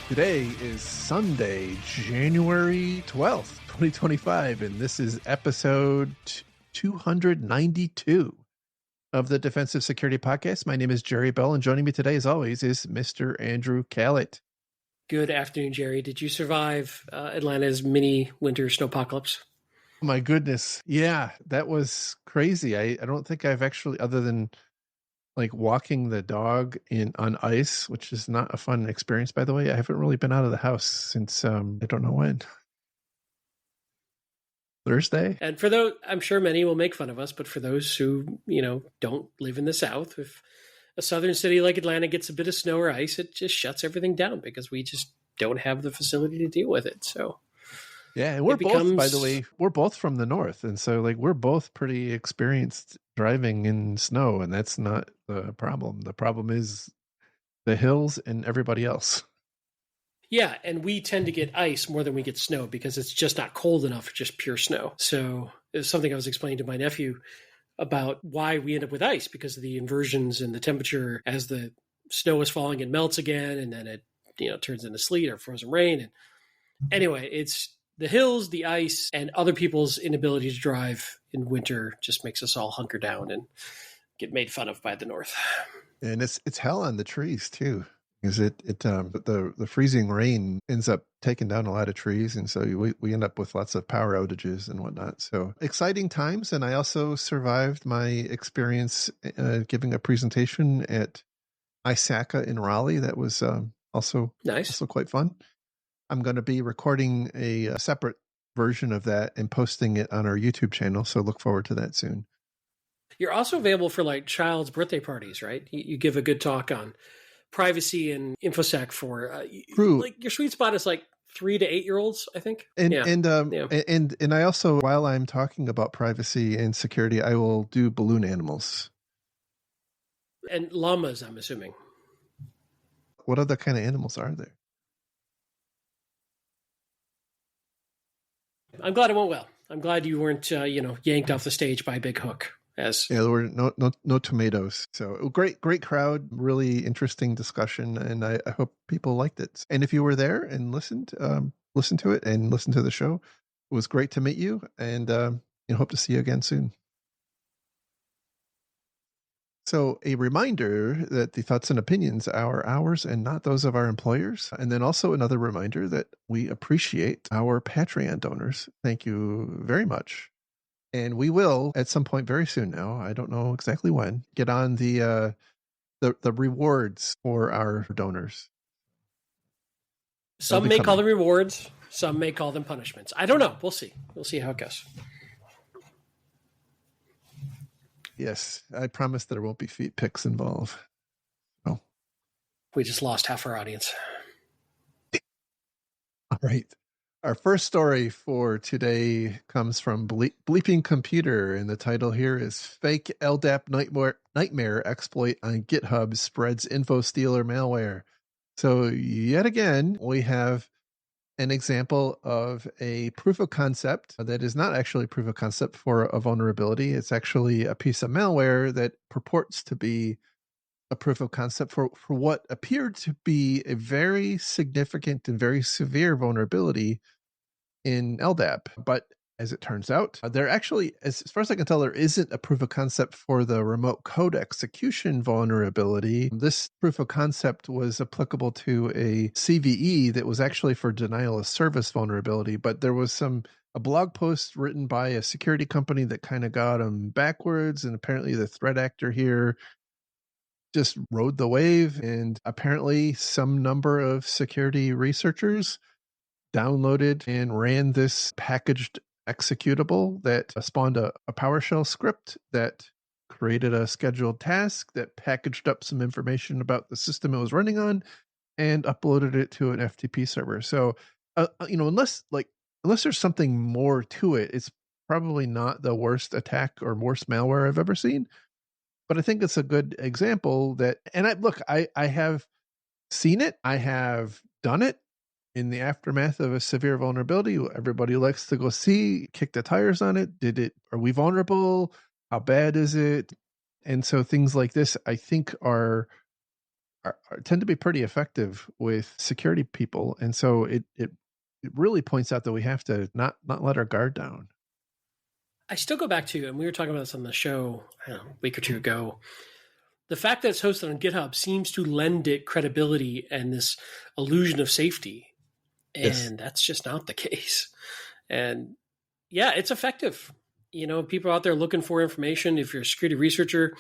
Today is Sunday, January 12th, 2025, and this is episode 292 of the Defensive Security Podcast. My name is Jerry Bell, and joining me today, as always, is Mr. Andrew Kalat. Good afternoon, Jerry. Did you survive Atlanta's mini winter snowpocalypse? Oh my goodness. Yeah, that was crazy. I don't think I've actually, other than like walking the dog on ice, which is not a fun experience, by the way. I haven't really been out of the house since I don't know when. Thursday. And for those, I'm sure many will make fun of us, but for those who, don't live in the South, if a southern city like Atlanta gets a bit of snow or ice, it just shuts everything down because we just don't have the facility to deal with it. So yeah, and we're both, by the way, we're both from the north, and so like we're both pretty experienced driving in snow, and that's not the problem. The problem is the hills and everybody else. Yeah, and we tend to get ice more than we get snow because it's just not cold enough for just pure snow. So it's something I was explaining to my nephew about why we end up with ice, because of the inversions in the temperature as the snow is falling, it melts again, and then it turns into sleet or frozen rain. And anyway, it's the hills, the ice, and other people's inability to drive in winter just makes us all hunker down and get made fun of by the North. And it's hell on the trees too, because the freezing rain ends up taking down a lot of trees, and so we end up with lots of power outages and whatnot. So exciting times. And I also survived my experience giving a presentation at ISACA in Raleigh. That was also nice, also quite fun. I'm going to be recording a separate version of that and posting it on our YouTube channel, so look forward to that soon. You're also available for like child's birthday parties, right? You give a good talk on privacy and InfoSec for like your sweet spot is like 3 to 8 year olds, I think. And I also, while I'm talking about privacy and security, I will do balloon animals and llamas, I'm assuming. What other kind of animals are there? I'm glad it went well. I'm glad you weren't, yanked off the stage by a big hook. There were no tomatoes. So great crowd, really interesting discussion, and I hope people liked it. And if you were there and listened to it and listened to the show, it was great to meet you, and hope to see you again soon. So a reminder that the thoughts and opinions are ours and not those of our employers. And then also another reminder that we appreciate our Patreon donors. Thank you very much. And we will, at some point very soon now, I don't know exactly when, get on the rewards for our donors. Some may call them rewards. Some may call them punishments. I don't know. We'll see. We'll see how it goes. Yes, I promise there won't be feet pics involved. Oh, we just lost half our audience. All right. Our first story for today comes from Bleeping Computer, and the title here is Fake LDAP Nightmare Exploit on GitHub Spreads Info Stealer Malware. So yet again, we have an example of a proof of concept that is not actually proof of concept for a vulnerability. It's actually a piece of malware that purports to be a proof of concept for what appeared to be a very significant and very severe vulnerability in LDAP. But as it turns out, there actually, as far as I can tell, there isn't a proof of concept for the remote code execution vulnerability. This proof of concept was applicable to a CVE that was actually for denial of service vulnerability, but there was a blog post written by a security company that kind of got them backwards, and apparently the threat actor here just rode the wave, and apparently some number of security researchers downloaded and ran this packaged executable that spawned a PowerShell script that created a scheduled task that packaged up some information about the system it was running on and uploaded it to an FTP server. So, unless there's something more to it, it's probably not the worst attack or worst malware I've ever seen. But I think it's a good example that, and I have seen it, I have done it in the aftermath of a severe vulnerability. Everybody likes to go see, kick the tires on it. Are we vulnerable? How bad is it? And so things like this, I think, tend to be pretty effective with security people. And so it really points out that we have to not let our guard down. I still go back to, and we were talking about this on the show a week or two ago. The fact that it's hosted on GitHub seems to lend it credibility and this illusion of safety. Yes. And that's just not the case. And yeah, it's effective. People out there looking for information. If you're a security researcher,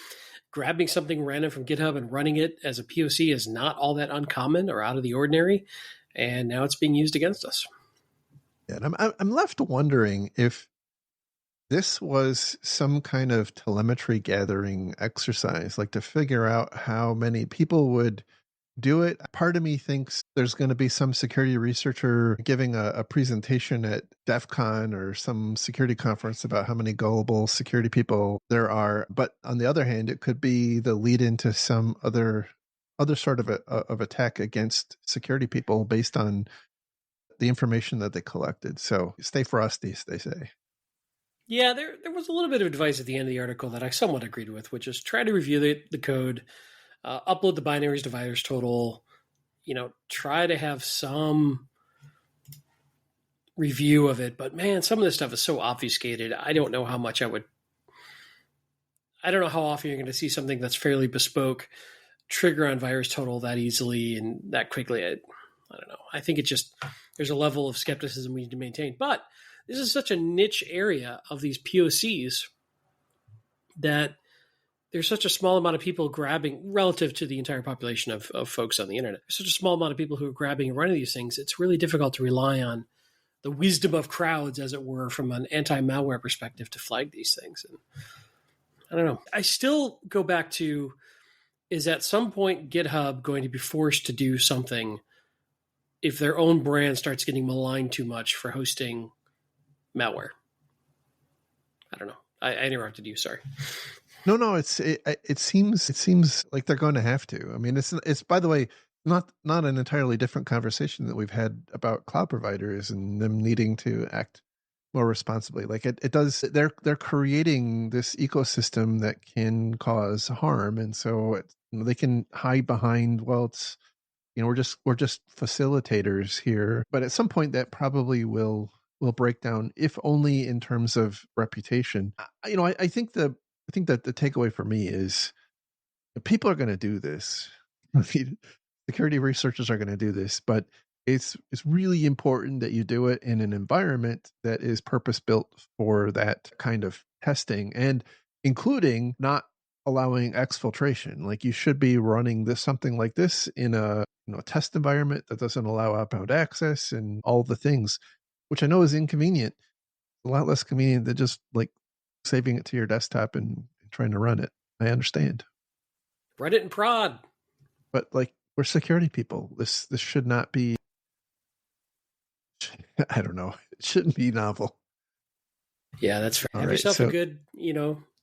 grabbing something random from GitHub and running it as a POC is not all that uncommon or out of the ordinary. And now it's being used against us. Yeah, and I'm left wondering if this was some kind of telemetry gathering exercise, like to figure out how many people would do it. Part of me thinks there's going to be some security researcher giving a presentation at DEF CON or some security conference about how many gullible security people there are. But on the other hand, it could be the lead into some other sort of attack against security people based on the information that they collected. So stay frosty, they say. Yeah, there was a little bit of advice at the end of the article that I somewhat agreed with, which is try to review the code, upload the binaries, dividers, total. Try to have some review of it. But man, some of this stuff is so obfuscated. I don't know how much I don't know how often you're going to see something that's fairly bespoke trigger on virus total that easily and that quickly. I don't know. I think there's a level of skepticism we need to maintain. But this is such a niche area of these POCs that there's such a small amount of people grabbing relative to the entire population of folks on the internet. There's such a small amount of people who are grabbing and running these things. It's really difficult to rely on the wisdom of crowds, as it were, from an anti-malware perspective to flag these things. And I don't know. I still go back to, is at some point GitHub going to be forced to do something if their own brand starts getting maligned too much for hosting malware? I don't know. I interrupted you. Sorry. No. It seems like they're going to have to. I mean, it's by the way not an entirely different conversation that we've had about cloud providers and them needing to act more responsibly. Like it does. They're creating this ecosystem that can cause harm, and so they can hide behind, well, it's we're just facilitators here. But at some point, that probably will break down, if only in terms of reputation. I think that the takeaway for me is people are going to do this. I mean, security researchers are going to do this, but it's really important that you do it in an environment that is purpose built for that kind of testing, and including not allowing exfiltration. Like you should be running something like this in a test environment that doesn't allow outbound access and all the things, which I know is inconvenient. A lot less convenient than just like saving it to your desktop and trying to run it. I understand. Reddit and prod. But like, we're security people. This should not be, I don't know. It shouldn't be novel. Yeah, that's fair. All Have right. yourself a So good,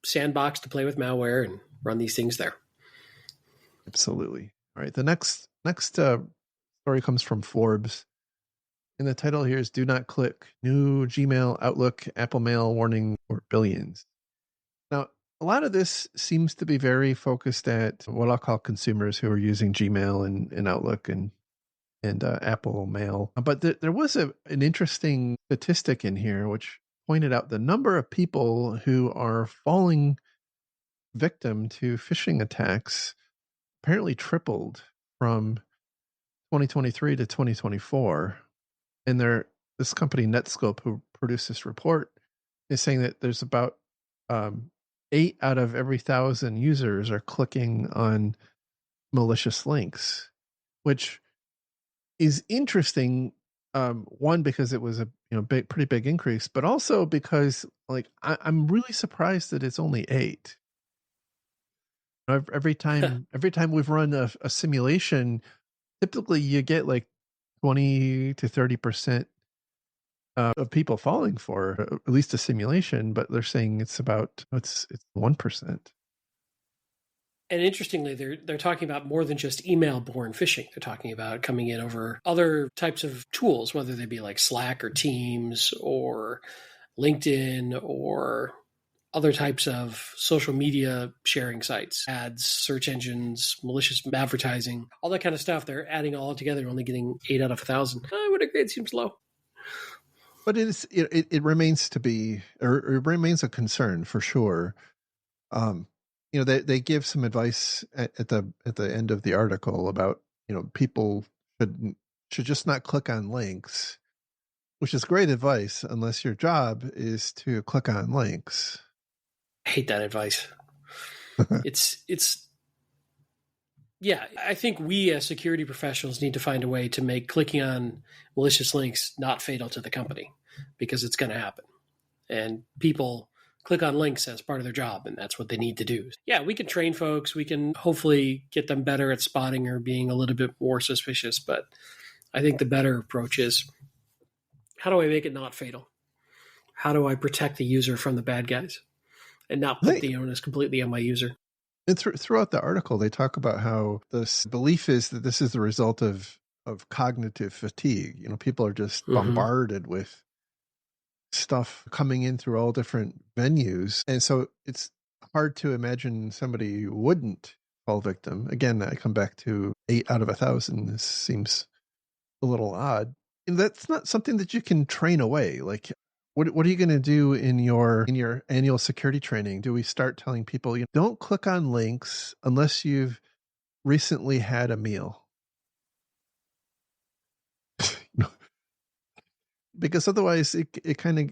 sandbox to play with malware and run these things there. absolutely. All right. The next story comes from Forbes. And the title here is "Do Not Click: New Gmail, Outlook, Apple Mail Warning for Billions." Now, a lot of this seems to be very focused at what I'll call consumers who are using Gmail and Outlook and Apple Mail. But there was an interesting statistic in here which pointed out the number of people who are falling victim to phishing attacks apparently tripled from 2023 to 2024. And this company Netscope, who produced this report, is saying that there's about 8 out of every 1,000 users are clicking on malicious links, which is interesting. One, because it was a pretty big increase, but also because I'm really surprised that it's only 8. Every time we've run a simulation, typically you get like 20 to 30% of people falling for at least a simulation, but they're saying it's 1%. And interestingly, they're talking about more than just email-borne phishing. They're talking about coming in over other types of tools, whether they be like Slack or Teams or LinkedIn or other types of social media sharing sites, ads, search engines, malicious advertising, all that kind of stuff. They're adding all together, only getting 8 out of 1,000. I would agree it seems low. But it remains to be, or it remains a concern for sure. Um, they give some advice at the end of the article about, people should just not click on links, which is great advice unless your job is to click on links. I hate that advice. it's yeah, I think we as security professionals need to find a way to make clicking on malicious links not fatal to the company, because it's going to happen. And people click on links as part of their job, and that's what they need to do. Yeah, we can train folks. We can hopefully get them better at spotting or being a little bit more suspicious. But I think the better approach is, how do I make it not fatal? How do I protect the user from the bad guys and not put the onus completely on my user? And throughout the article, they talk about how this belief is that this is the result of cognitive fatigue. People are just bombarded with stuff coming in through all different venues. And so it's hard to imagine somebody who wouldn't fall victim. Again, I come back to 8 out of 1,000. This seems a little odd. And that's not something that you can train away. Like, what are you going to do in your annual security training? Do we start telling people, don't click on links unless you've recently had a meal? Because otherwise it kind of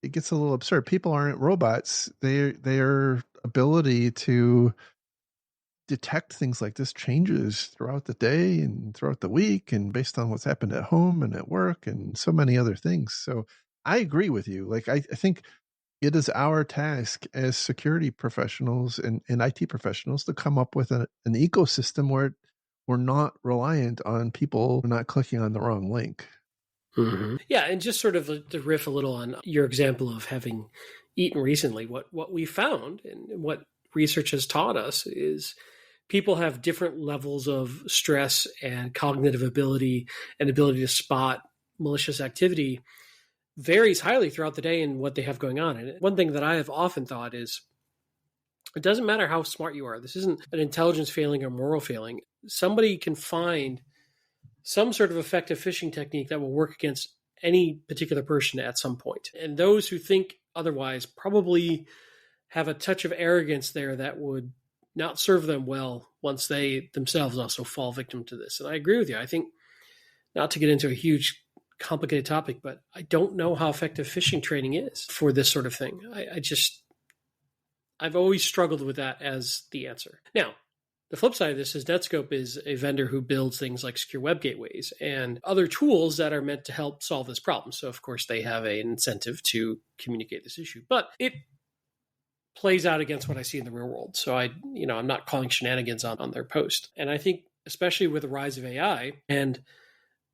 it gets a little absurd. People aren't robots. Their ability to detect things like this changes throughout the day and throughout the week, and based on what's happened at home and at work and so many other things. So I agree with you. Like, I think it is our task as security professionals and IT professionals to come up with an ecosystem where we're not reliant on people not clicking on the wrong link. Mm-hmm. Yeah, and just sort of to riff a little on your example of having eaten recently, what we found and what research has taught us is people have different levels of stress and cognitive ability and ability to spot malicious activity varies highly throughout the day and what they have going on. And one thing that I have often thought is, it doesn't matter how smart you are. This isn't an intelligence failing or moral failing. Somebody can find some sort of effective phishing technique that will work against any particular person at some point. And those who think otherwise probably have a touch of arrogance there that would not serve them well once they themselves also fall victim to this. And I agree with you. I think, not to get into a huge complicated topic, but I don't know how effective phishing training is for this sort of thing. I've always struggled with that as the answer. Now, the flip side of this is Netscope is a vendor who builds things like secure web gateways and other tools that are meant to help solve this problem. So, of course, they have an incentive to communicate this issue. But it plays out against what I see in the real world. So I'm not calling shenanigans on their post. And I think, especially with the rise of AI and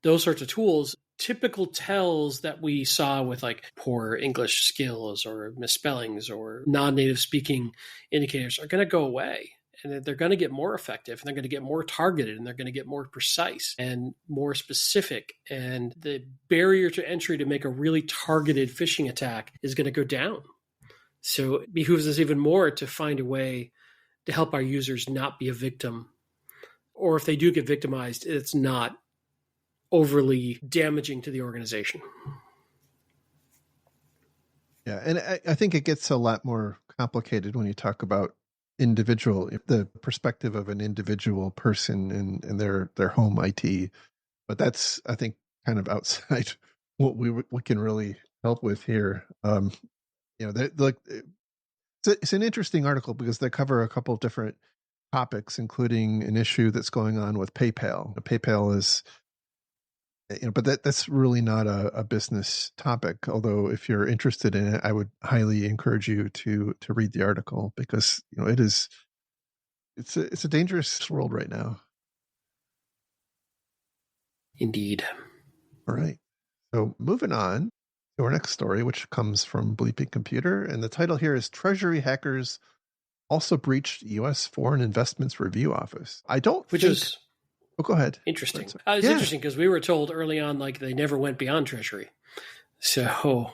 those sorts of tools, typical tells that we saw with like poor English skills or misspellings or non-native speaking indicators are going to go away. And they're going to get more effective, and they're going to get more targeted, and they're going to get more precise and more specific. And the barrier to entry to make a really targeted phishing attack is going to go down. So it behooves us even more to find a way to help our users not be a victim. Or if they do get victimized, it's not overly damaging to the organization. Yeah, and I think it gets a lot more complicated when you talk about the perspective of an individual person and their home IT. But that's, I think, kind of outside what we can really help with here. It's an interesting article because they cover a couple of different topics, including an issue that's going on with PayPal. PayPal is, but that's really not a business topic. Although if you're interested in it, I would highly encourage you to read the article, because it's a dangerous world right now. Indeed. All right. So moving on to our next story, which comes from Bleeping Computer. And the title here is Treasury Hackers Also Breached U.S. Foreign Investments Review Office. I don't Which think... was Oh, go ahead. interesting. It's Yeah, interesting because we were told early on, like, they never went beyond Treasury. So,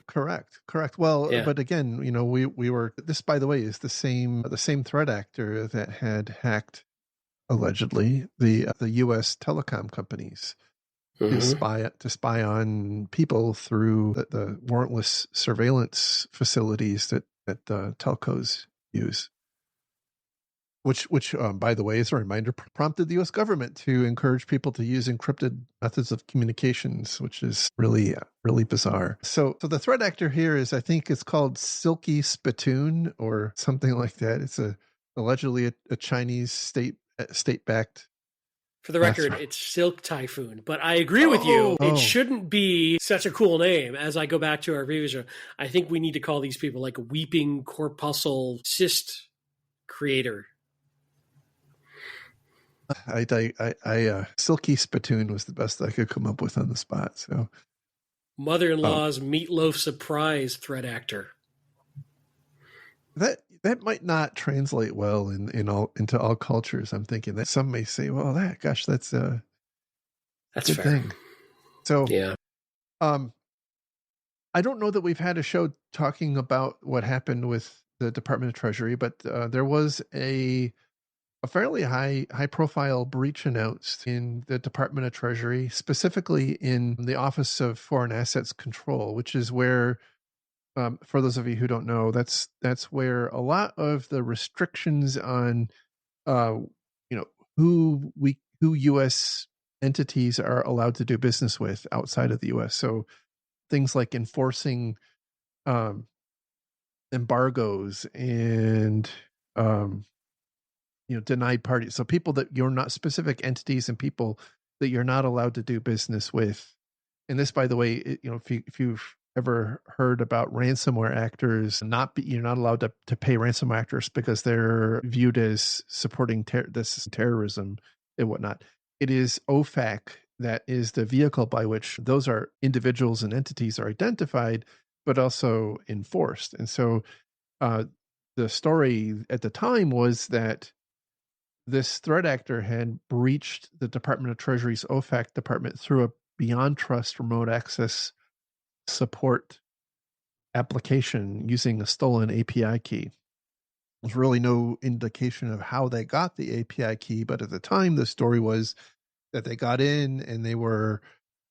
correct. Well, yeah. but again, we were... This, by the way, is the same threat actor that had hacked, allegedly, the U.S. telecom companies to Mm-hmm. spy on people through the warrantless surveillance facilities that telcos use. Which by the way, as a reminder, prompted the U.S. government to encourage people to use encrypted methods of communications, which is really, really bizarre. So the threat actor here is, I think it's called Silky Spittoon or something like that. It's allegedly a Chinese state-backed For the record, master. it's Silk Typhoon. But I agree with you. It Oh, shouldn't be such a cool name. As I go back to our previous show, I think we need to call these people like Weeping Corpuscle Cyst Creator. Silky Spittoon was the best I could come up with on the spot. So, Mother-in-law's Meatloaf Surprise Threat Actor. that might not translate well into all cultures. I'm thinking that some may say, "Well, that's a That's good fair. thing." So, Yeah. um, I don't know that we've had a show talking about what happened with the Department of Treasury, but there was a fairly high profile breach announced in the Department of Treasury, specifically in the Office of Foreign Assets Control, which is where, for those of you who don't know, that's where a lot of the restrictions on, uh, you know, who U.S. entities are allowed to do business with outside of the U.S. So things like enforcing um, embargoes and um, denied parties. So people that you're not... specific entities and people that you're not allowed to do business with. And this, by the way, if you've ever heard about ransomware actors, you're not allowed to pay ransomware actors because they're viewed as supporting this terrorism and whatnot. It is OFAC that is the vehicle by which those are individuals and entities are identified, but also enforced. And so uh, the story at the time was that this threat actor had breached the Department of Treasury's OFAC department through a Beyond Trust remote access support application using a stolen API key. There's really no indication of how they got the API key, but at the time, the story was that they got in and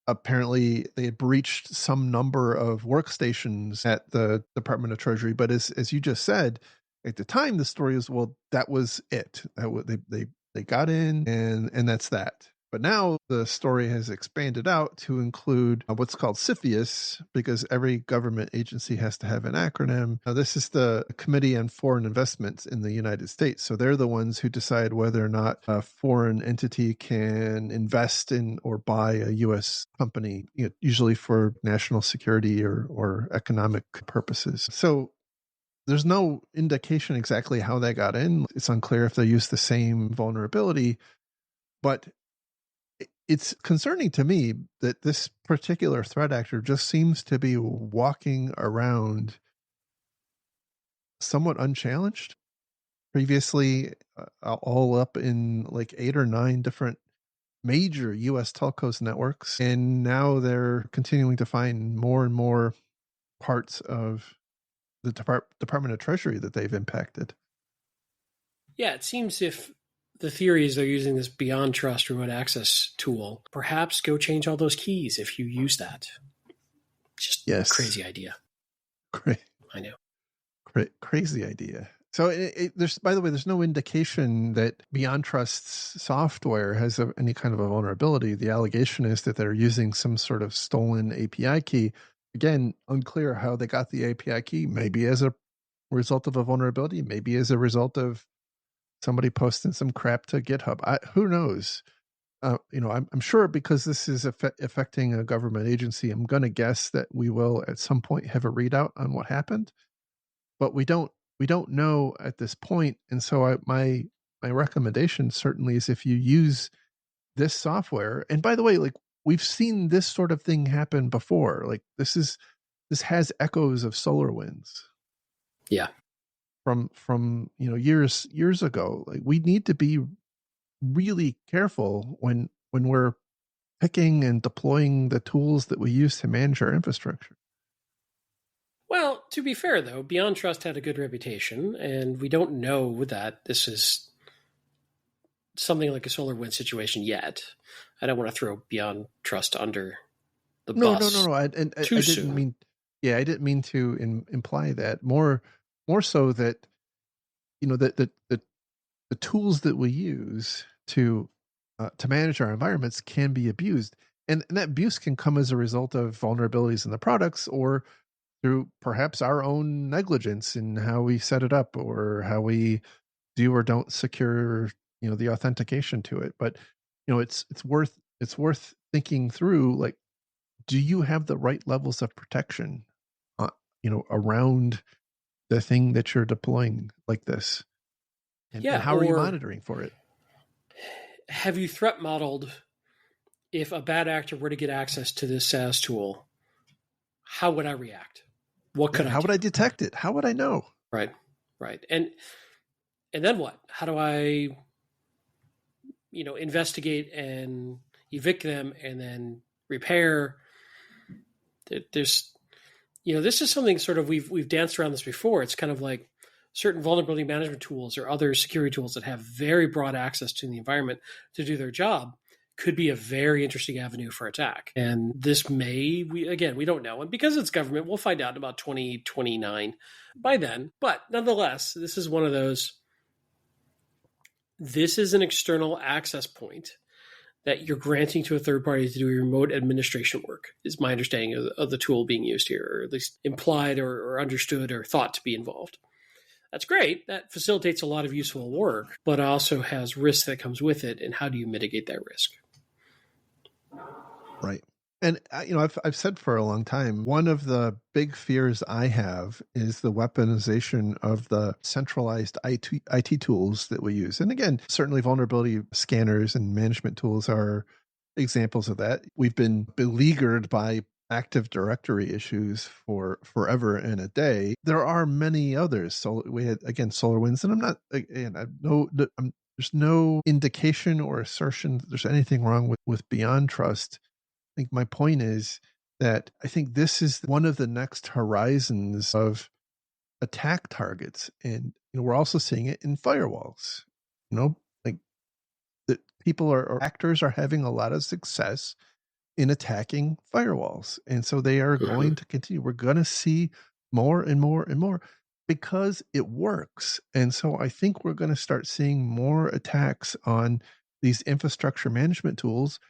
apparently they had breached some number of workstations at the Department of Treasury. But as you just said, at the time, the story is, well, that was it. They got in and that's that. But now the story has expanded out to include what's called CFIUS, because every government agency has to have an acronym. Now, this is the Committee on Foreign Investments in the United States. So they're the ones who decide whether or not a foreign entity can invest in or buy a U.S. company, usually for national security or economic purposes. So there's no indication exactly how they got in. It's unclear if they used the same vulnerability, but it's concerning to me that this particular threat actor just seems to be walking around somewhat unchallenged. Previously, all up in like 8 or 9 different major US telcos networks. And now they're continuing to find more and more parts of the Department of Treasury that they've impacted. Yeah, it seems if the theory is they're using this Beyond Trust remote access tool, perhaps go change all those keys if you use that. Just Yes. crazy idea. Cra- I know. crazy idea. So there's, by the way, there's no indication that Beyond Trust's software has any kind of a vulnerability. The allegation is that they're using some sort of stolen API key. Again, unclear how they got the API key. Maybe as a result of a vulnerability, maybe as a result of somebody posting some crap to GitHub. Who knows? I'm sure, because this is affecting a government agency, I'm going to guess that we will at some point have a readout on what happened, but we don't know at this point. And so my recommendation certainly is, if you use this software, and by the way, like we've seen this sort of thing happen before. Like this has echoes of SolarWinds. Yeah. From years ago. Like we need to be really careful when we're picking and deploying the tools that we use to manage our infrastructure. Well, to be fair, though, Beyond Trust had a good reputation, and we don't know that this is something like a SolarWinds situation yet. I don't want to throw Beyond Trust under the bus No. I too didn't soon. mean. Yeah, I didn't mean to imply that. More so that the tools that we use to manage our environments can be abused, and that abuse can come as a result of vulnerabilities in the products, or through perhaps our own negligence in how we set it up, or how we do or don't secure the authentication to it. But it's worth thinking through, like, do you have the right levels of protection around the thing that you're deploying like this, and Yeah, how are you or monitoring for it? have you threat modeled if a bad actor were to get access to this SaaS tool? How would I react? What could Yeah, I how do? would I detect it? How would I know? Right, right, and then what? How do I, investigate and evict them and then repair? There's, this is something sort of we've danced around this before. It's kind of like certain vulnerability management tools or other security tools that have very broad access to the environment to do their job could be a very interesting avenue for attack. And this we don't know. And because it's government, we'll find out in about 2029 by then. But nonetheless, this is one of those. This is an external access point that you're granting to a third party to do remote administration work, is my understanding of the tool being used here, or at least implied or understood or thought to be involved. That's great. That facilitates a lot of useful work, but also has risk that comes with it. And how do you mitigate that risk? Right. And I've said for a long time, one of the big fears I have is the weaponization of the centralized IT tools that we use. And again, certainly vulnerability scanners and management tools are examples of that. We've been beleaguered by Active Directory issues for forever and a day. There are many others. So we had, again, SolarWinds, and there's no indication or assertion that there's anything wrong with Beyond Trust. I think my point is that I think this is one of the next horizons of attack targets. And we're also seeing it in firewalls. Like that actors are having a lot of success in attacking firewalls. And so they are going to continue. We're going to see more and more and more because it works. And so I think we're going to start seeing more attacks on these infrastructure management tools.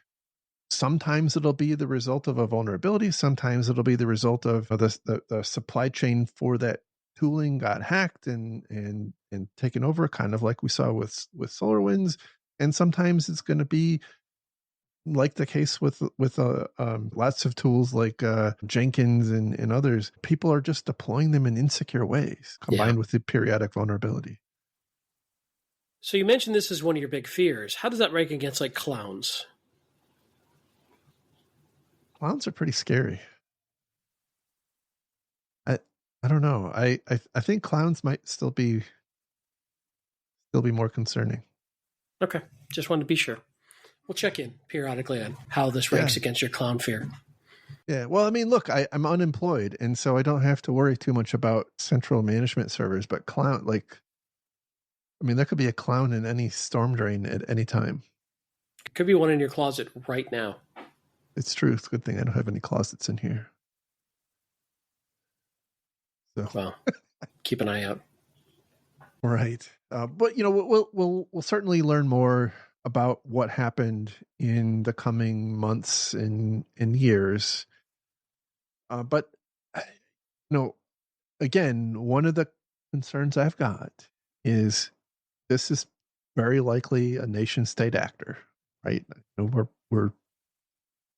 Sometimes it'll be the result of a vulnerability. Sometimes it'll be the result of the supply chain for that tooling got hacked and taken over, kind of like we saw with SolarWinds. And sometimes it's going to be like the case with lots of tools like Jenkins and others. People are just deploying them in insecure ways, combined with the periodic vulnerability. So you mentioned this is one of your big fears. How does that rank against like clowns? Clowns are pretty scary. I don't know. I think clowns might still be more concerning. Okay, just wanted to be sure. We'll check in periodically on how this ranks Yeah. against your clown fear. Yeah. Well, I mean, look, I'm unemployed, and so I don't have to worry too much about central management servers. But there could be a clown in any storm drain at any time. Could be one in your closet right now. It's true. It's a good thing I don't have any closets in here. So, well, keep an eye out. Right. But we'll certainly learn more about what happened in the coming months and years. But again, one of the concerns I've got is this is very likely a nation state actor, right? We're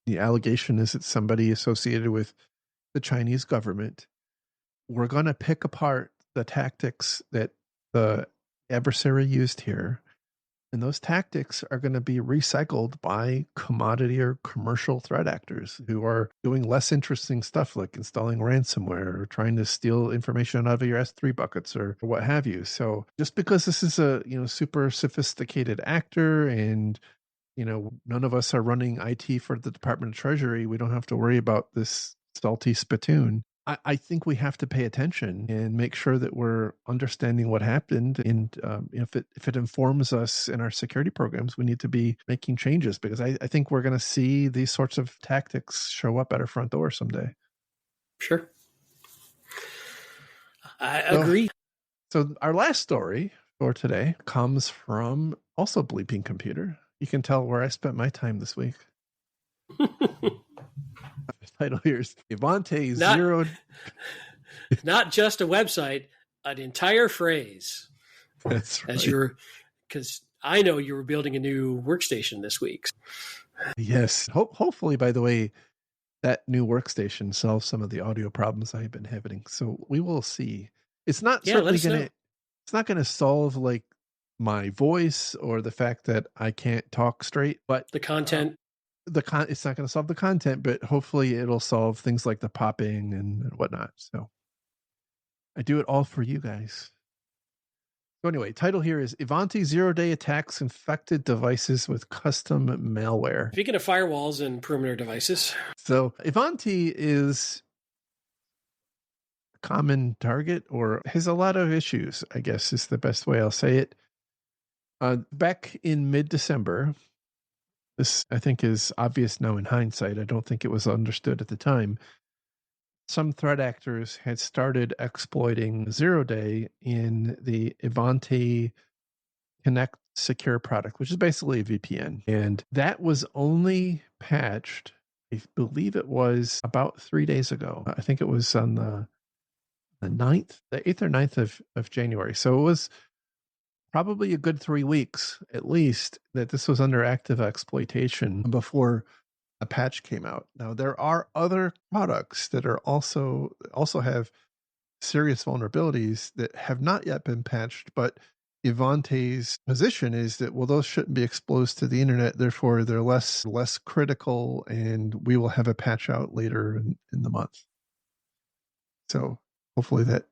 the allegation is it's somebody associated with the Chinese government. We're going to pick apart the tactics that the adversary used here, And those tactics are going to be recycled by commodity or commercial threat actors who are doing less interesting stuff like installing ransomware or trying to steal information out of your S3 buckets or what have you. So just because this is a, super sophisticated actor and, none of us are running IT for the Department of Treasury, we don't have to worry about this salty spittoon. I think we have to pay attention and make sure that we're understanding what happened. And if it informs us in our security programs, we need to be making changes because I think we're going to see these sorts of tactics show up at our front door someday. Sure. I So, agree. So our last story for today comes from also Bleeping Computer. You can tell where I spent my time this week. The title here is Ivanti Zero. Not just a website, an entire phrase. That's right. Because I know you were building a new workstation this week. Yes. Hopefully, by the way, that new workstation solves some of the audio problems I've been having. So we will see. It's not certainly going to. It's not going to solve like my voice or the fact that I can't talk straight, but the content. It's not going to solve the content, but hopefully it'll solve things like the popping and whatnot. So I do it all for you guys. So anyway, title here is Ivanti 0-day attacks infected devices with custom malware. Speaking of firewalls and perimeter devices. So Ivanti is a common target or has a lot of issues, I guess is the best way I'll say it. Back in mid-December, this I think is obvious now in hindsight. I don't think it was understood at the time. Some threat actors had started exploiting 0-day in the Ivanti Connect Secure product, which is basically a VPN. And that was only patched, I believe it was about 3 days ago. I think it was on the 9th, the 8th or 9th of January. So it was probably a good 3 weeks at least that this was under active exploitation before a patch came out. Now there are other products that are also have serious vulnerabilities that have not yet been patched, but Ivanti's position is that, well, those shouldn't be exposed to the internet, therefore they're less critical, and we will have a patch out later in the month. So hopefully that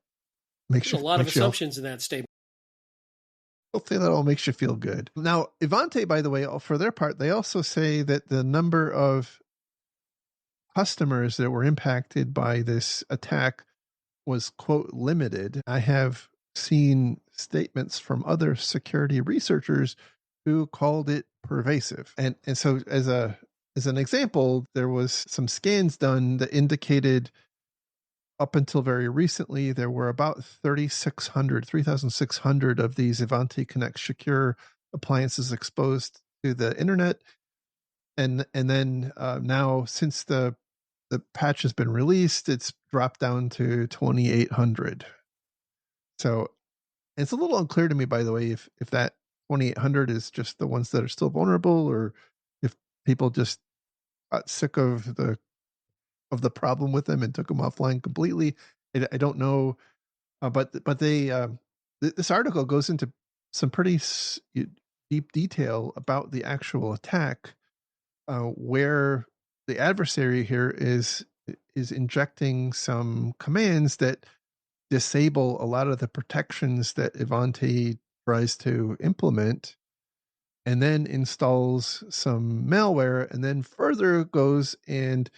makes a lot of assumptions in that statement. Hopefully that all makes you feel good. Now, Ivanti, by the way, for their part, they also say that the number of customers that were impacted by this attack was, quote, limited. I have seen statements from other security researchers who called it pervasive. And so as an example, there was some scans done that indicated up until very recently, there were about 3,600 of these Ivanti Connect Secure appliances exposed to the internet. And then now, since the patch has been released, it's dropped down to 2,800. So it's a little unclear to me, by the way, if that 2,800 is just the ones that are still vulnerable, or if people just got sick of the problem with them and took them offline completely. I don't know, but they this article goes into some pretty deep detail about the actual attack, where the adversary here is injecting some commands that disable a lot of the protections that Ivanti tries to implement, and then installs some malware, and then further goes and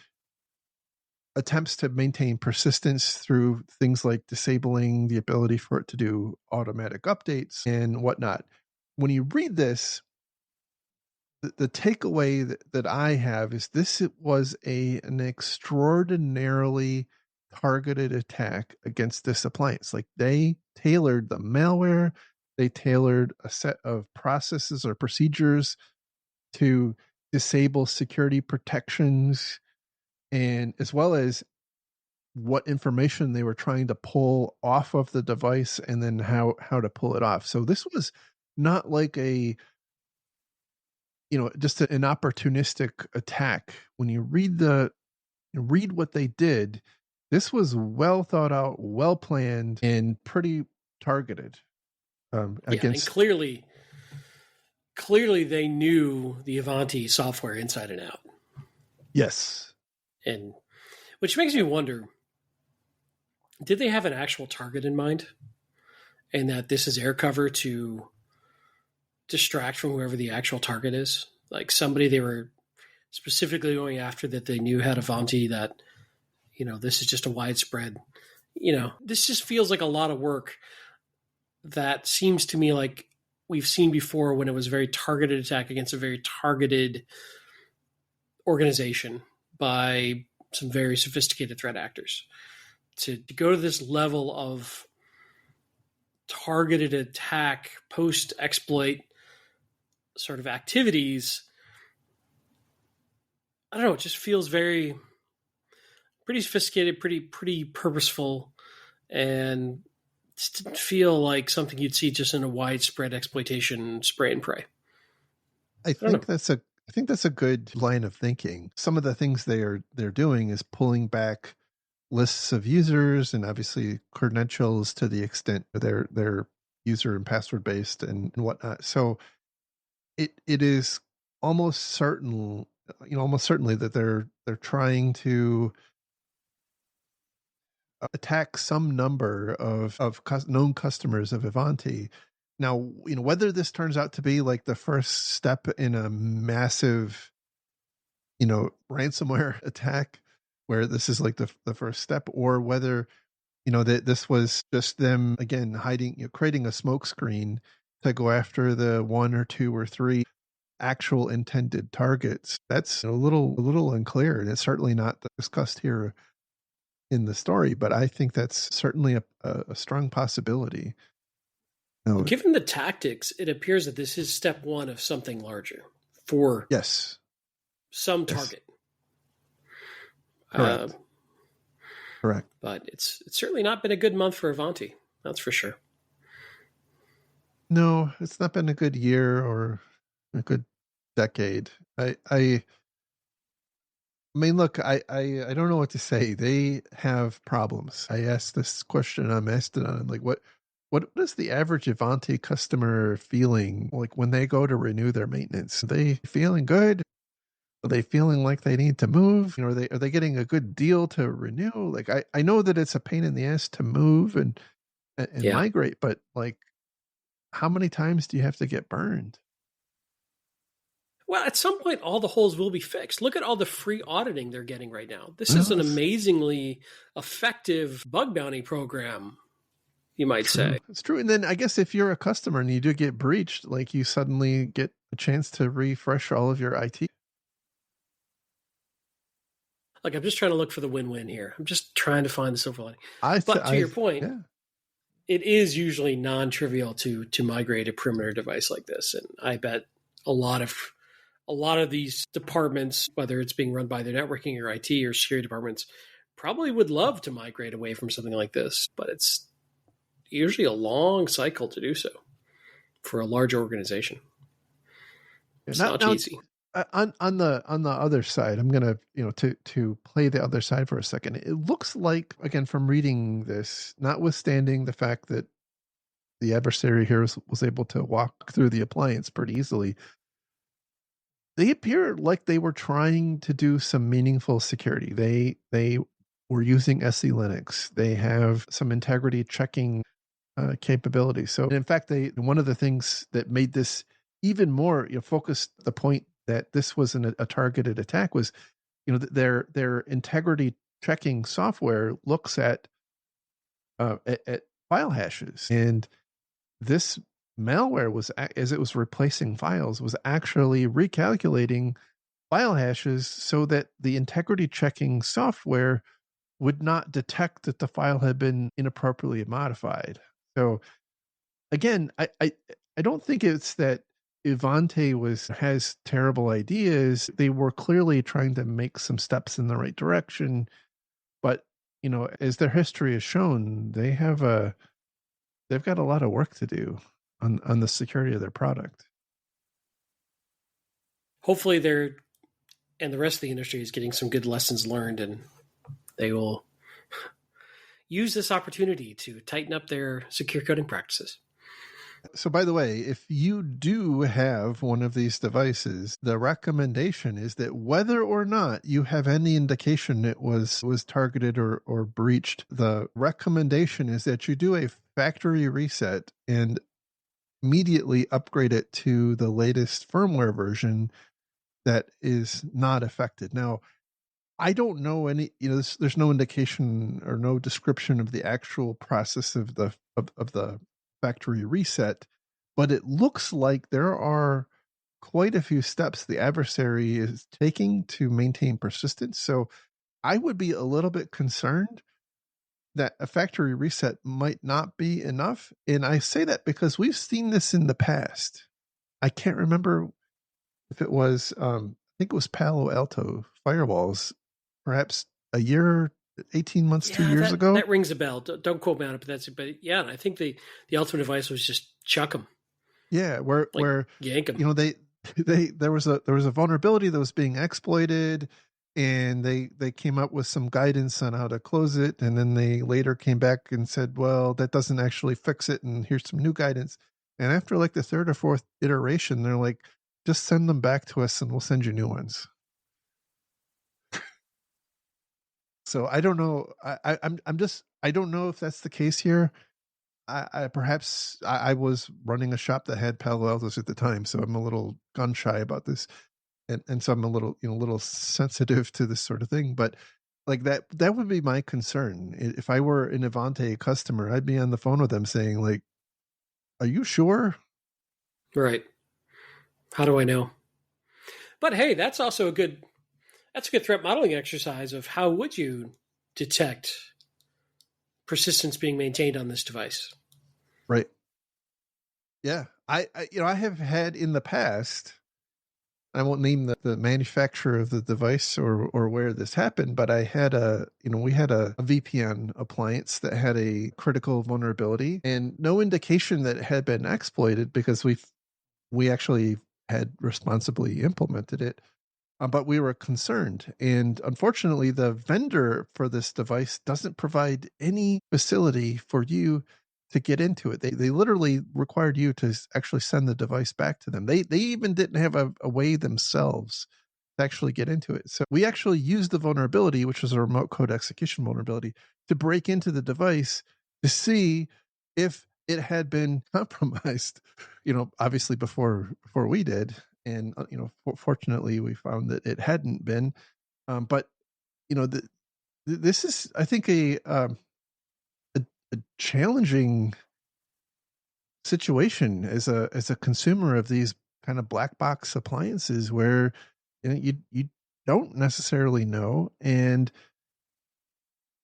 attempts to maintain persistence through things like disabling the ability for it to do automatic updates and whatnot. When you read this, the takeaway that I have is this was an extraordinarily targeted attack against this appliance. Like, they tailored the malware, they tailored a set of processes or procedures to disable security protections, and as well as what information they were trying to pull off of the device and then how to pull it off. So this was not like just an opportunistic attack. When you read what they did, this was well thought out, well planned, and pretty targeted against. And clearly clearly they knew the Ivanti software inside and out. Yes. And which makes me wonder, did they have an actual target in mind? And that this is air cover to distract from whoever the actual target is? Like somebody they were specifically going after that they knew had Ivanti, that, this is just a widespread, this just feels like a lot of work that seems to me like we've seen before when it was a very targeted attack against a very targeted organization by some very sophisticated threat actors. To go to this level of targeted attack, post-exploit sort of activities, I don't know, it just feels pretty sophisticated, pretty purposeful, and it didn't feel like something you'd see just in a widespread exploitation spray and pray. I think that's a good line of thinking. Some of the things they're doing is pulling back lists of users and obviously credentials to the extent they're user and password based and whatnot. So it is almost certain, almost certainly that they're trying to attack some number of known customers of Ivanti. Now, whether this turns out to be like the first step in a massive, ransomware attack, where this is like the first step, or whether, that this was just them again hiding, creating a smoke screen to go after the one or two or three actual intended targets. That's a little unclear, and it's certainly not discussed here in the story, but I think that's certainly a strong possibility. Well, given the tactics, it appears that this is step one of something larger for yes, some target. Correct. Correct. But it's certainly not been a good month for Ivanti. That's for sure. No, it's not been a good year or a good decade. I mean, look, I don't know what to say. They have problems. I asked this question on Mastodon. Like, what is the average Ivanti customer feeling like when they go to renew their maintenance? Are they feeling good? Are they feeling like they need to move? Are they getting a good deal to renew? Like, I know that it's a pain in the ass to move and migrate, but like, how many times do you have to get burned? Well, at some point, all the holes will be fixed. Look at all the free auditing they're getting right now. This is an amazingly effective bug bounty program, you might say. It's true. And then I guess if you're a customer and you do get breached, like you suddenly get a chance to refresh all of your IT. Like, I'm just trying to look for the win-win here. I'm just trying to find the silver lining. But to your point, it is usually non-trivial to migrate a perimeter device like this. And I bet a lot of these departments, whether it's being run by their networking or IT or security departments, probably would love to migrate away from something like this, but it's usually a long cycle to do so for a large organization. It's not easy. On the other side, I'm gonna to play the other side for a second. It looks like, again, from reading this, notwithstanding the fact that the adversary here was able to walk through the appliance pretty easily, they appear like they were trying to do some meaningful security. They were using SE Linux. They have some integrity checking capabilities. So in fact, one of the things that made this even more focused the point that this wasn't a targeted attack was, their integrity checking software looks at file hashes, and this malware was, as it was replacing files, was actually recalculating file hashes so that the integrity checking software would not detect that the file had been inappropriately modified. So again, I don't think it's that Ivanti has terrible ideas. They were clearly trying to make some steps in the right direction, but as their history has shown, they've got a lot of work to do on the security of their product. Hopefully and the rest of the industry is getting some good lessons learned, and they will use this opportunity to tighten up their secure coding practices. So, by the way, if you do have one of these devices, the recommendation is that whether or not you have any indication it was targeted or breached, the recommendation is that you do a factory reset and immediately upgrade it to the latest firmware version that is not affected. Now, I don't know any, there's no indication or no description of the actual process of the factory reset, but it looks like there are quite a few steps the adversary is taking to maintain persistence. So I would be a little bit concerned that a factory reset might not be enough. And I say that because we've seen this in the past. I can't remember if it was, I think it was Palo Alto firewalls, perhaps a year, 18 months, Yeah, 2 years ago. that rings a bell. Don't quote me on it, but yeah, I think the ultimate advice was just chuck them, Yeah, like where yank them. they there was a vulnerability that was being exploited, and they came up with some guidance on how to close it, and then they later came back and said, well, that doesn't actually fix it, and here's some new guidance. And after like the third or fourth iteration, they're like, just send them back to us and we'll send you new ones. So I don't know. I'm just, I don't know if that's the case here. I was running a shop that had Palo Altos at the time, so I'm a little gun shy about this, and so I'm a little little sensitive to this sort of thing. But like that would be my concern. If I were an Ivanti customer, I'd be on the phone with them saying like, "Are you sure?" Right. How do I know? But hey, that's a good threat modeling exercise of how would you detect persistence being maintained on this device. Right. Yeah. I have had in the past. I won't name the manufacturer of the device or where this happened, but I had we had a VPN appliance that had a critical vulnerability and no indication that it had been exploited because we actually had responsibly implemented it. But we were concerned. And unfortunately, the vendor for this device doesn't provide any facility for you to get into it. They literally required you to actually send the device back to them. They even didn't have a way themselves to actually get into it. So we actually used the vulnerability, which was a remote code execution vulnerability, to break into the device to see if it had been compromised, obviously before we did. And fortunately we found that it hadn't been. But this is, I think, a challenging situation as a consumer of these kind of black box appliances where you don't necessarily know. And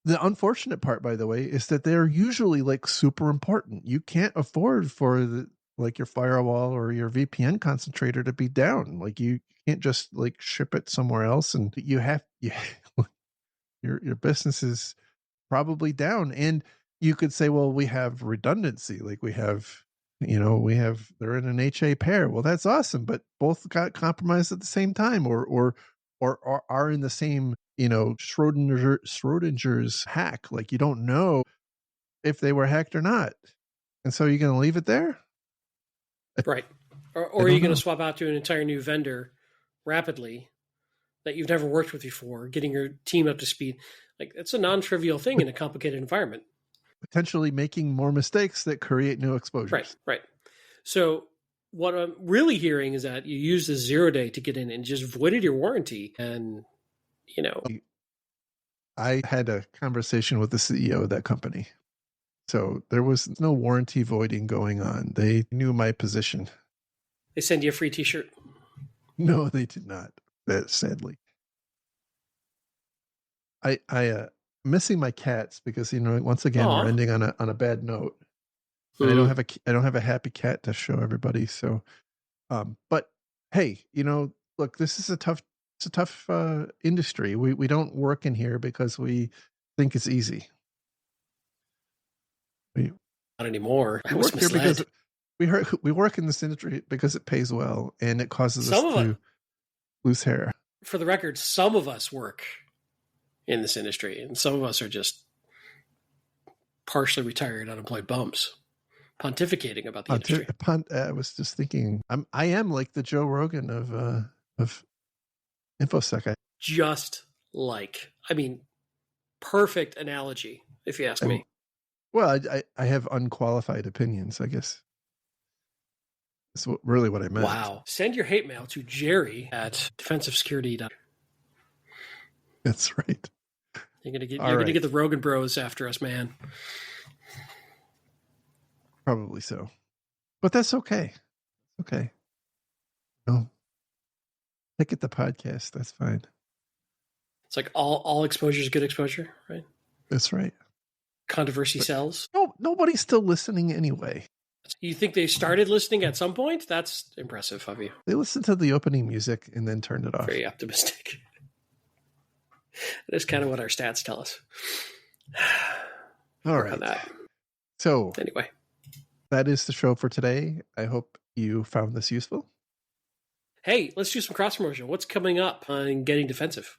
the unfortunate part, by the way, is that they're usually like super important. You can't afford for like your firewall or your VPN concentrator to be down. Like you can't just like ship it somewhere else, and your business is probably down. And you could say, well, we have redundancy, like they're in an HA pair. Well, that's awesome, but both got compromised at the same time, or are in the same, Schrodinger's hack. Like you don't know if they were hacked or not, and so you're going to leave it there. Right. I Or are you don't going know. to swap out to an entire new vendor rapidly that you've never worked with before, getting your team up to speed? Like, that's a non trivial thing in a complicated environment. Potentially making more mistakes that create new Right, exposures. right. So, what I'm really hearing is that you used the 0 day to get in and just voided your warranty. And, I had a conversation with the CEO of that company. So there was no warranty voiding going on. They knew my position. they send you a free t shirt. No, they did not. Sadly, I missing my cats because once again we're Aw. ending on a bad note, and Hmm. I don't have a happy cat to show everybody. So, but hey, look, this is a tough industry. We don't work in here because we think it's easy. We Not anymore. I we was work here because misled. we work in this industry because it pays well and it causes us Some of us, to lose hair. for the record, some of us work in this industry, and some of us are just partially retired unemployed bums. pontificating about the industry. I was just thinking, I am like the Joe Rogan of InfoSec. Perfect analogy, if you ask me. Well, I have unqualified opinions, I guess. That's really what I meant. Wow. Send your hate mail to Jerry at defensivesecurity.com. That's right. You're gonna get the Rogan Bros after us, man. Probably so, but that's okay. Okay. No, pick at the podcast. That's fine. It's like all exposure is good exposure, right? That's right. Controversy sells. No, nobody's still listening anyway. You think they started listening at some point? That's impressive of you. They listened to the opening music and then turned it off. Very optimistic. That's kind of what our stats tell us. All right. So anyway, that is the show for today. I hope you found this useful. Hey, let's do some cross promotion. What's coming up on Getting Defensive?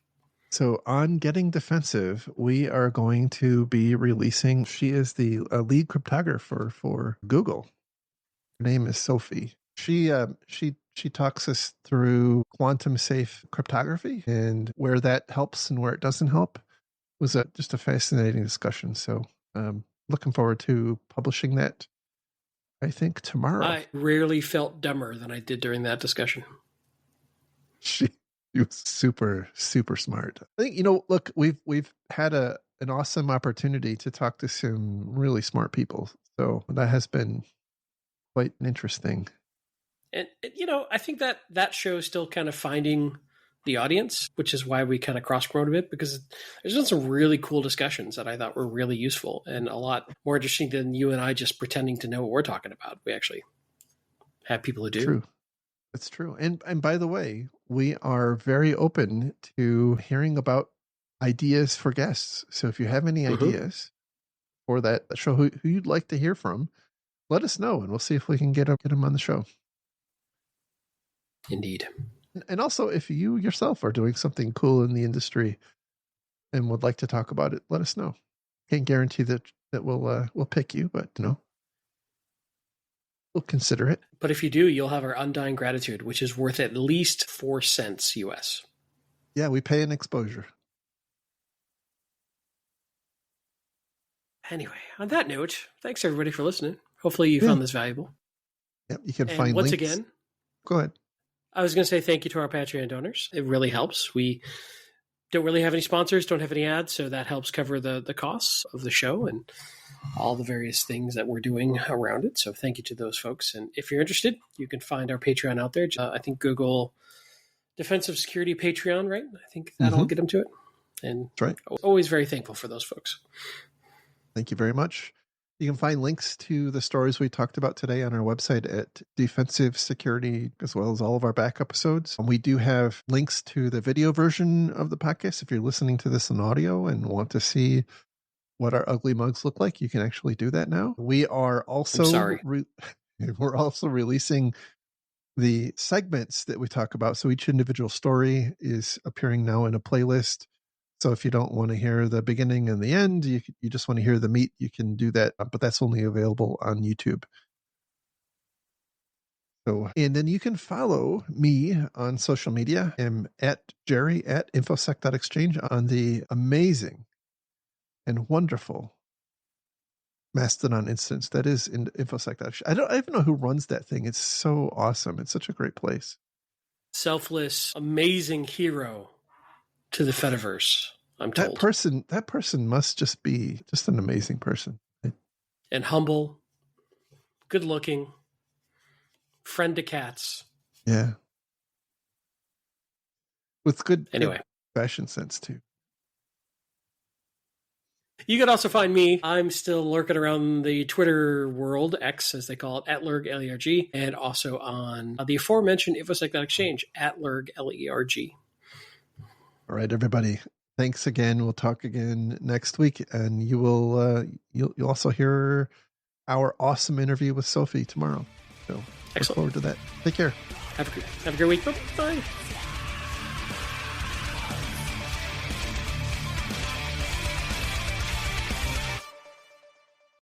So on Getting Defensive, we are going to be releasing, she is the lead cryptographer for Google. Her name is Sophie. She talks us through quantum safe cryptography and where that helps and where it doesn't help. It was just a fascinating discussion. So looking forward to publishing that, I think, tomorrow. I rarely felt dumber than I did during that discussion. She was super, super smart. I think, look, we've had an awesome opportunity to talk to some really smart people. So that has been quite interesting. And, I think that show is still kind of finding the audience, which is why we kind of cross-promote a bit, because there's been some really cool discussions that I thought were really useful and a lot more interesting than you and I just pretending to know what we're talking about. We actually have people who do. True. It's true. And by the way, we are very open to hearing about ideas for guests. So if you have any ideas for that show, who you'd like to hear from, let us know and we'll see if we can get them on the show. Indeed. And also, if you yourself are doing something cool in the industry and would like to talk about it, let us know. Can't guarantee that we'll pick you, but we'll consider it. But if you do, you'll have our undying gratitude, which is worth at least 4 cents US. Yeah, we pay an exposure. Anyway, on that note, thanks everybody for listening. Hopefully you found this valuable. Yep, you can find once links. Again, go ahead. I was going to say thank you to our Patreon donors. It really helps. We don't really have any sponsors, don't have any ads, so that helps cover the costs of the show and all the various things that we're doing around it. So thank you to those folks. And if you're interested, you can find our Patreon out there. I think Google Defensive Security Patreon, right? I think that'll get them to it. And that's right. Always very thankful for those folks. Thank you very much. You can find links to the stories we talked about today on our website at Defensive Security, as well as all of our back episodes. We do have links to the video version of the podcast. If you're listening to this in audio and want to see what our ugly mugs look like, you can actually do that now. We are also we're also releasing the segments that we talk about. So each individual story is appearing now in a playlist. So if you don't want to hear the beginning and the end, you just want to hear the meat, you can do that, but that's only available on YouTube. So, and then you can follow me on social media. I'm at Jerry at infosec.exchange on the amazing and wonderful Mastodon instance that is in infosec.exchange. I don't even know who runs that thing. It's so awesome. It's such a great place. Selfless, amazing hero to the Fediverse, I'm told. That person must just be just an amazing person. And humble, good looking, friend to cats. Yeah. With good fashion sense too. You can also find me. I'm still lurking around the Twitter world, X as they call it, at Lerg, L-E-R-G, and also on the aforementioned infosec.exchange, at Lerg, L-E-R-G. All right, everybody. Thanks again. We'll talk again next week, and you will you'll also hear our awesome interview with Sophie tomorrow. So look forward to that. Take care. Have a great week. Bye.